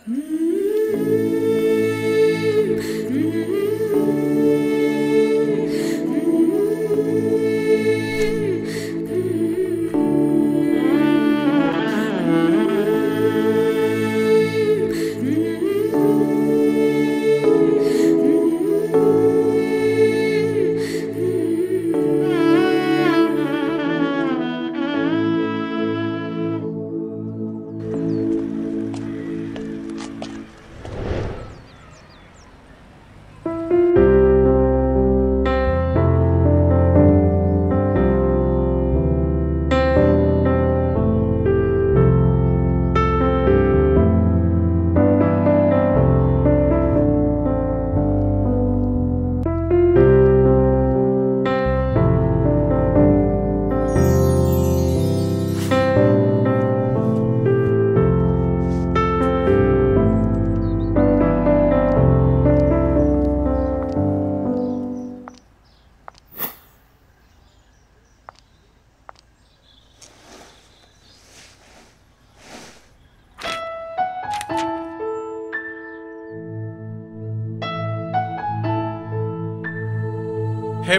Hey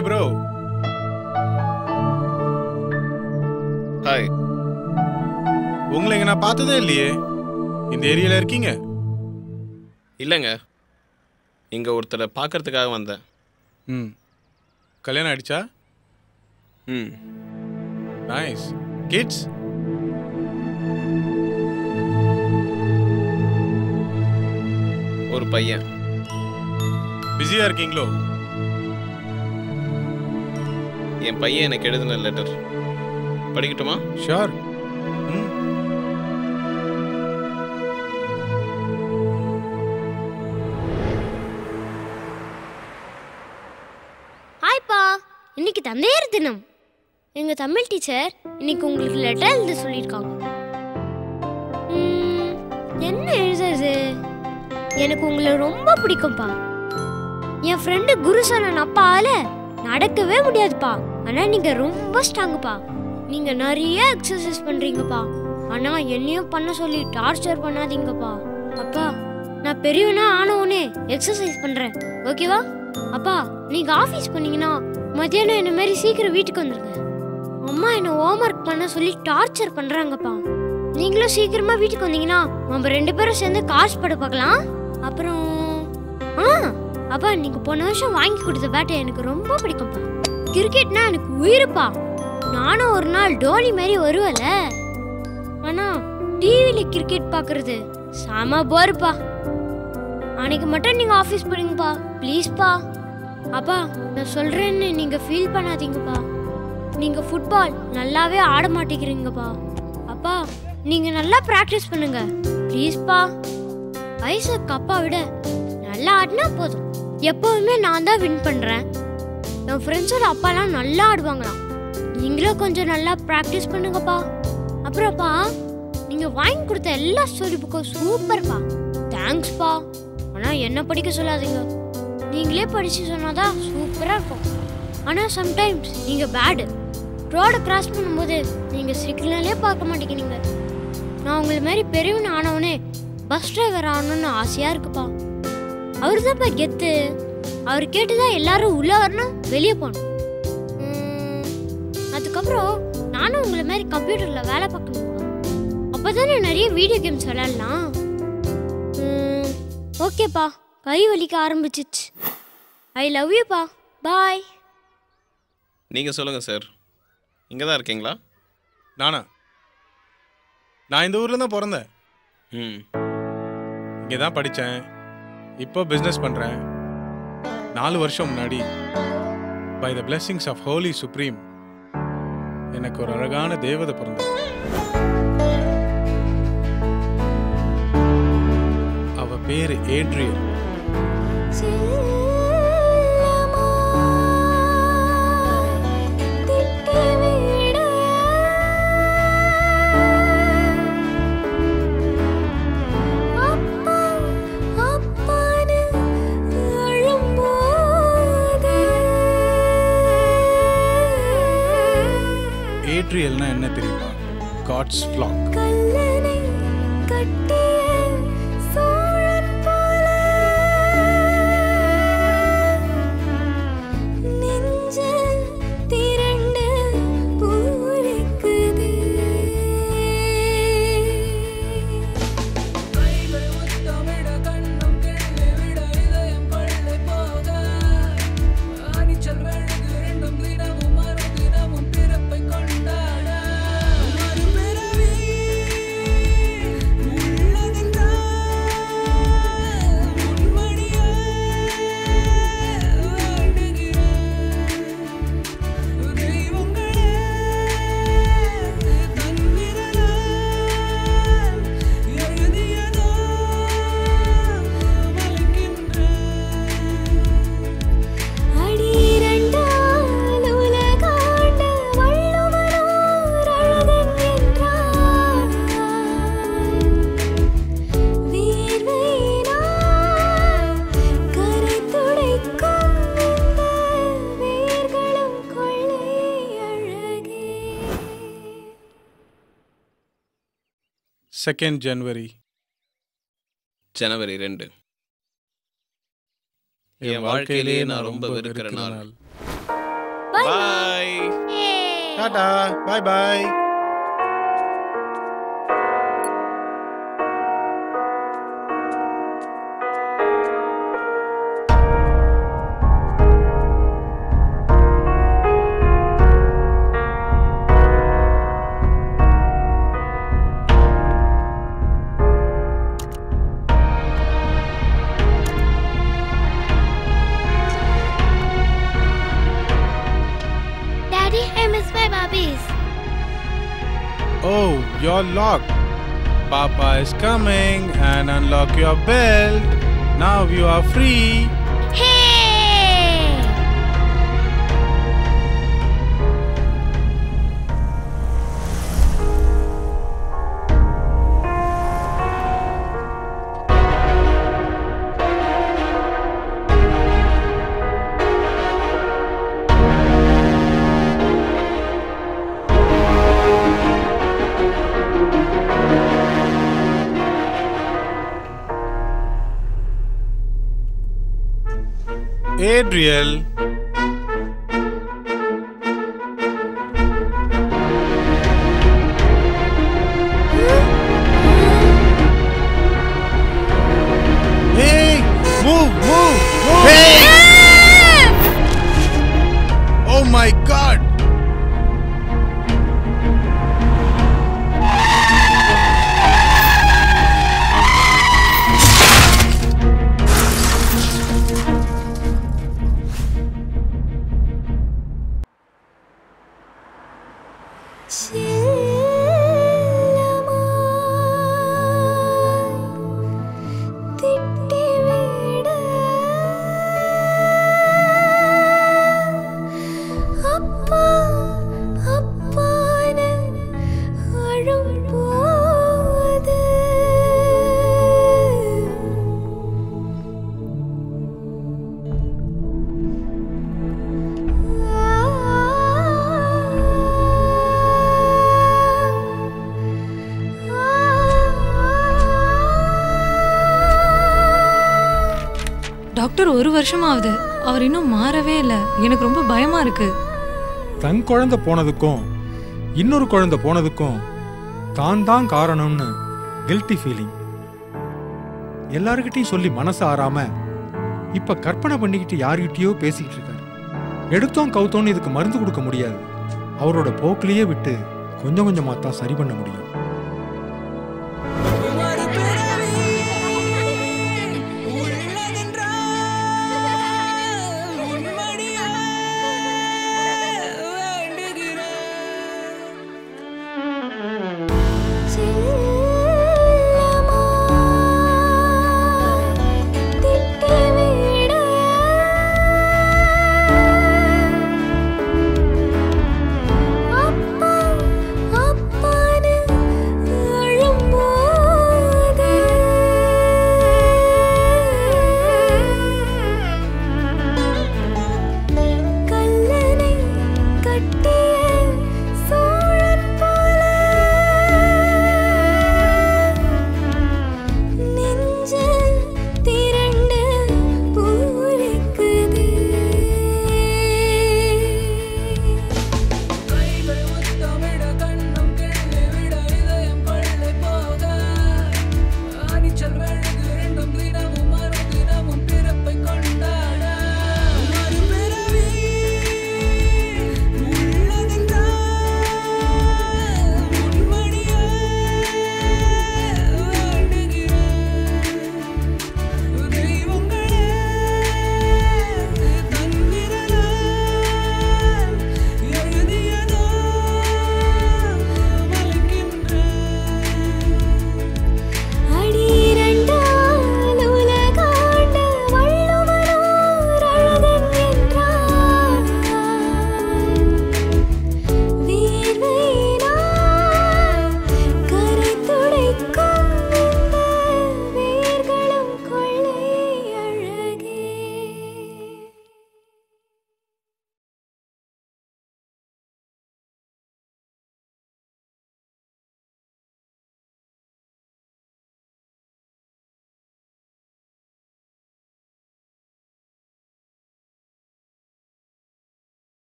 bro. Hi. உங்களை நான் பார்த்ததே இல்லையே. இந்த ஏரியால இருக்கீங்க? இல்லைங்க, இங்கே ஒருத்தரை பார்க்கறதுக்காக வந்தேன். கல்யாணம் ஆயிடுச்சா? நைஸ். கிட்ஸ்? ஒரு பையன். பிஸியாக இருக்கீங்களோ? என் பையன் எனக்கு எழுதின லெட்டர் படிக்கட்டுமா? ஷோர். ஹாய்ப்பா, இன்னைக்கு தந்தையர் தினம். எங்க தமிழ் டீச்சர் இன்னைக்கு உங்களுக்கு லெட்டர் எழுத சொல்லியிருக்காங்க. என்ன எழுதுறது? எனக்கு உங்களை ரொம்ப பிடிக்கும்ப்பா. என் ஃப்ரெண்டு குரு சொன்ன அப்பால நடக்கவே முடியாதுப்பா. ஆனா நீங்க ரொம்ப ஸ்ட்ராங்குப்பா. நீங்க நிறைய எக்ஸசைஸ் பண்றீங்கப்பா. ஆனா என்னையும் பண்ண சொல்லி டார்ச்சர் பண்ணாதீங்கப்பா. அப்பா, நான் பெரியவனா ஆனவனே எக்ஸசைஸ் பண்றேன், ஓகேவா? அப்பா, நீங்க ஆஃபீஸ் பண்ணீங்கன்னா மத்தியானம் என்ன மாதிரி சீக்கிரம் வீட்டுக்கு வந்துருங்க. அம்மா என்ன ஹோம்ஒர்க் பண்ண சொல்லி டார்ச்சர் பண்றாங்கப்பா. நீங்களும் சீக்கிரமா வீட்டுக்கு வந்தீங்கன்னா நம்ம 2 பேரும் சேர்ந்து காசு படம் பார்க்கலாம். அப்புறம் அப்பா, நீங்க போன வருஷம் வாங்கி கொடுத்த பேட்டை எனக்கு ரொம்ப பிடிக்கும்ப்பா. கிரிக்கெட்னா எனக்கு உயிருப்பா. நானும் ஒரு நாள் டோனி மாதிரி வருவல. ஆனா டிவில கிரிக்கெட் பாக்குறது செம போருப்பா. அன்னைக்கு மட்டும் நீங்க ஆபீஸ் போறீங்கப்பா, ப்ளீஸ்ப்பா. அப்பா, நான் சொல்றேன்னு நீங்க ஃபீல் பண்ணாதீங்கப்பா. நீங்க ஃபுட்பால் நல்லாவே ஆட மாட்டேங்கிறீங்கப்பா. அப்பா, நீங்க நல்லா பிராக்டிஸ் பண்ணுங்க, ப்ளீஸ்ப்பா. ஐசக் அப்பா விட நல்லா ஆடினா போதும். எப்பவுமே நான் தான் வின் பண்றேன். என் ஃப்ரெண்ட்ஸோட அப்பாலாம் நல்லா ஆடுவாங்களாம். நீங்களும் கொஞ்சம் நல்லா ப்ராக்டிஸ் பண்ணுங்கப்பா. அப்புறம்ப்பா, நீங்க வாங்கி கொடுத்த எல்லா ஸ்டோரி புக்கும் சூப்பர்ப்பா. தேங்க்ஸ்ப்பா. ஆனா என்ன படிக்க சொல்லாதீங்க, நீங்களே படிச்சு சொன்னாதான் சூப்பரா இருக்கும். ஆனா சம்டைம்ஸ் நீங்க பேடு. ரோட கிராஸ் பண்ணும்போது நீங்க சிக்னலே பார்க்க மாட்டேங்கிறீங்க. நான் உங்களை மாதிரி பெரியவன் ஆனவனே பஸ் டிரைவர் ஆகணும்னு ஆசையா இருக்குப்பா. அவரு தான்ப்பா கெத்து. அவர் கேட்டுதான் எல்லாரும் உள்ள வரணும், வெளியே போகணும். அதுக்கப்புறம் நானும் உங்களை மாதிரி கம்ப்யூட்டர்ல வேலை பார்க்கணும். அப்பதானே நிறைய வீடியோ கேம்ஸ் விளையாடலாம். ஓகேப்பா, கை வலிக்க ஆரம்பிச்சிச்சு. ஐ லவ் யூப்பா, பாய். நீங்கள் சொல்லுங்கள் சார், இங்கே தான் இருக்கீங்களா? நான் இந்த ஊரில் தான் பிறந்தேன். இங்கே தான் படித்தேன். இப்போ பிஸ்னஸ் பண்ணுறேன். 4 வருஷம் முன்னாடி by the blessings of holy supreme எனக்கு ஒரு அழகான தேவதை பிறந்தது. அவ பேரு ஏட்ரியல். ஏட்ரியல்னா என்ன தெரியுமா? God's flag. 2nd January. ஜனவரி 2. என் வாழ்க்கையிலே நான் ரொம்ப வெறுக்கிற நாள். பாய். டாடா, bye bye. Daddy, I miss my Barbies. Oh, you're locked. Papa is coming and unlock your belt. Now you are free. Hey! Adriel. Hey, move. Hey! Oh my God. Doctor 1 வருஷமாகுது, அவர் இன்னும் மாறவே இல்லை. எனக்கு ரொம்ப பயமா இருக்கு. தன் குழந்தை போனதுக்கும் இன்னொரு குழந்தை போனதுக்கும் தான் காரணம்னு கில்ட்டி ஃபீலிங். எல்லாருக்கிட்டையும் சொல்லி மனசு ஆறாம இப்ப கற்பனை பண்ணிக்கிட்டு யார்கிட்டயோ பேசிக்கிட்டு இருக்காரு. எடுத்தோம் கவுத்தோன்னு இதுக்கு மருந்து கொடுக்க முடியாது. அவரோட போக்கிலேயே விட்டு கொஞ்சம் கொஞ்சமா தான் சரி பண்ண முடியும்.